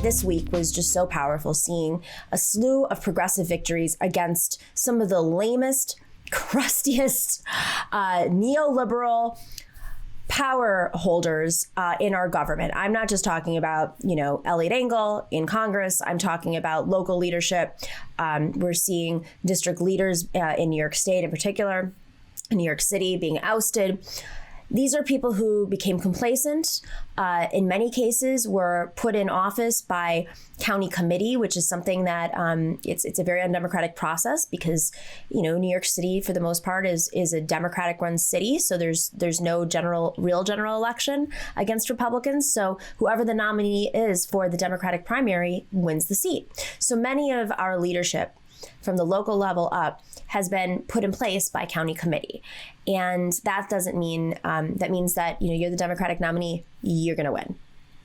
this week was just so powerful, seeing a slew of progressive victories against some of the lamest, crustiest, neoliberal power holders in our government. I'm not just talking about, Elliot Engel in Congress. I'm talking about local leadership. We're seeing district leaders in New York State in particular, in New York City, being ousted. These are people who became complacent, in many cases were put in office by county committee, which is something that it's a very undemocratic process because, New York City, for the most part, is a Democratic run city. So there's no real general election against Republicans. So whoever the nominee is for the Democratic primary wins the seat. So many of our leadership from the local level up has been put in place by county committee. And that doesn't mean, that means that, you're the Democratic nominee, you're going to win.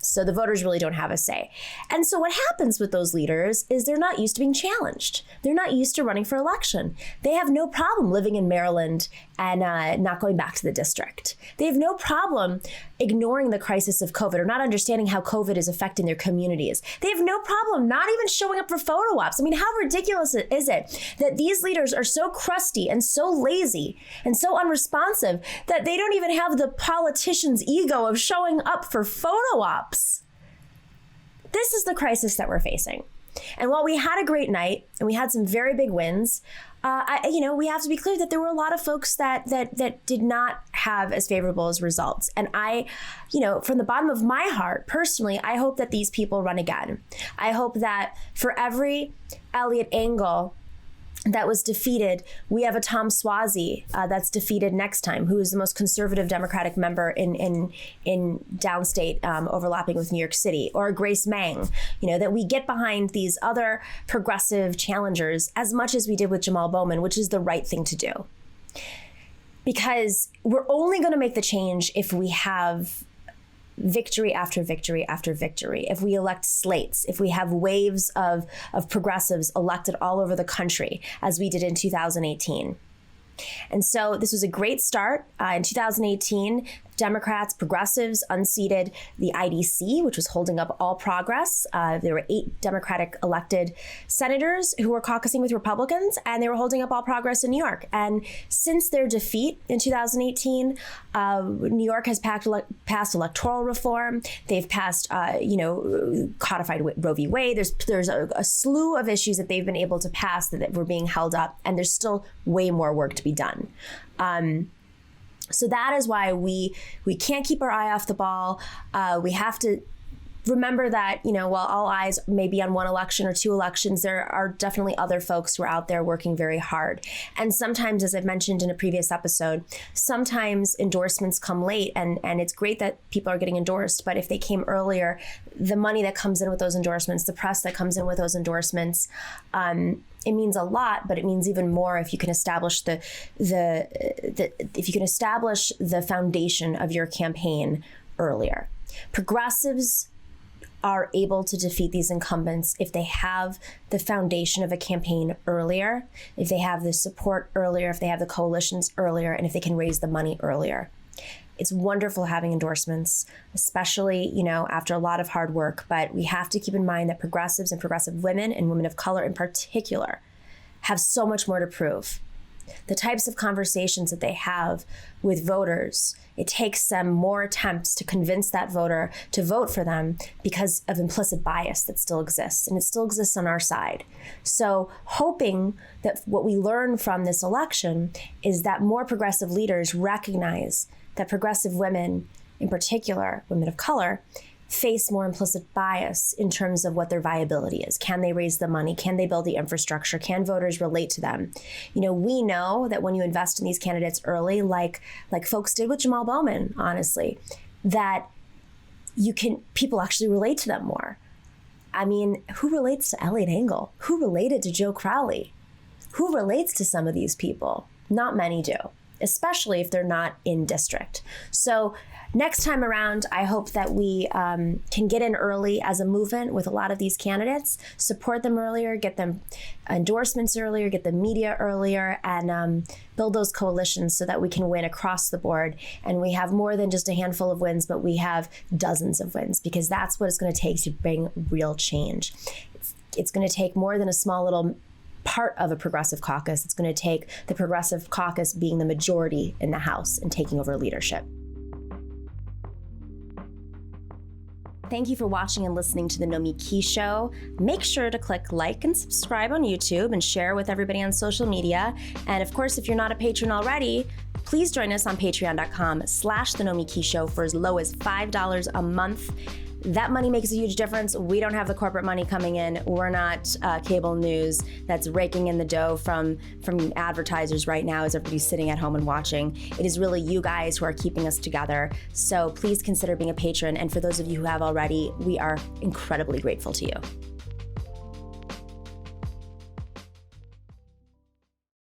So the voters really don't have a say. And so what happens with those leaders is they're not used to being challenged. They're not used to running for election. They have no problem living in Maryland and not going back to the district. They have no problem ignoring the crisis of COVID or not understanding how COVID is affecting their communities. They have no problem not even showing up for photo ops. I mean, how ridiculous is it that these leaders are so crusty and so lazy and so unresponsive that they don't even have the politician's ego of showing up for photo ops? This is the crisis that we're facing. And while we had a great night and we had some very big wins, we have to be clear that there were a lot of folks that did not have as favorable as results. And I, from the bottom of my heart, personally, I hope that these people run again. I hope that for every Elliot Engel that was defeated, we have a Tom Suozzi that's defeated next time, who is the most conservative Democratic member in downstate, overlapping with New York City, or Grace Meng, that we get behind these other progressive challengers as much as we did with Jamal Bowman, which is the right thing to do. Because we're only going to make the change if we have victory after victory after victory. If we elect slates, if we have waves of progressives elected all over the country, as we did in 2018. And so this was a great start. In 2018, Democrats, progressives unseated the IDC, which was holding up all progress. There were 8 Democratic elected senators who were caucusing with Republicans, and they were holding up all progress in New York. And since their defeat in 2018, New York has passed electoral reform. They've passed, codified Roe v. Wade. There's a slew of issues that they've been able to pass that were being held up, and there's still way more work to be done. So that is why we can't keep our eye off the ball. We have to remember that, while all eyes may be on one election or 2 elections, there are definitely other folks who are out there working very hard. And sometimes, as I've mentioned in a previous episode, sometimes endorsements come late, and it's great that people are getting endorsed. But if they came earlier, the money that comes in with those endorsements, the press that comes in with those endorsements, it means a lot, but it means even more if you can establish the foundation of your campaign earlier. Progressives are able to defeat these incumbents if they have the foundation of a campaign earlier, if they have the support earlier, if they have the coalitions earlier, and if they can raise the money earlier. It's wonderful having endorsements, especially, after a lot of hard work, but we have to keep in mind that progressives and progressive women and women of color in particular have so much more to prove. The types of conversations that they have with voters, it takes them more attempts to convince that voter to vote for them because of implicit bias that still exists, and it still exists on our side. So hoping that what we learn from this election is that more progressive leaders recognize that progressive women, in particular, women of color, face more implicit bias in terms of what their viability is. Can they raise the money? Can they build the infrastructure? Can voters relate to them? We know that when you invest in these candidates early, like folks did with Jamal Bowman, honestly, that people actually relate to them more. I mean, who relates to Elliot Engel? Who related to Joe Crowley? Who relates to some of these people? Not many do. especially if they're not in district. So next time around, I hope that we can get in early as a movement with a lot of these candidates, support them earlier, get them endorsements earlier, get the media earlier, and build those coalitions so that we can win across the board. And we have more than just a handful of wins, but we have dozens of wins, because that's what it's going to take to bring real change. It's going to take more than a small little part of a progressive caucus. It's going to take the progressive caucus being the majority in the House and taking over leadership. Thank you for watching and listening to the Nomiki Show. Make sure to click like and subscribe on YouTube and share with everybody on social media. And of course, if you're not a patron already, please join us on patreon.com/The Nomiki Show for as low as $5 a month. That money makes a huge difference. We don't have the corporate money coming in. We're not cable news that's raking in the dough from advertisers right now as everybody's sitting at home and watching. It is really you guys who are keeping us together. So please consider being a patron. And for those of you who have already, we are incredibly grateful to you.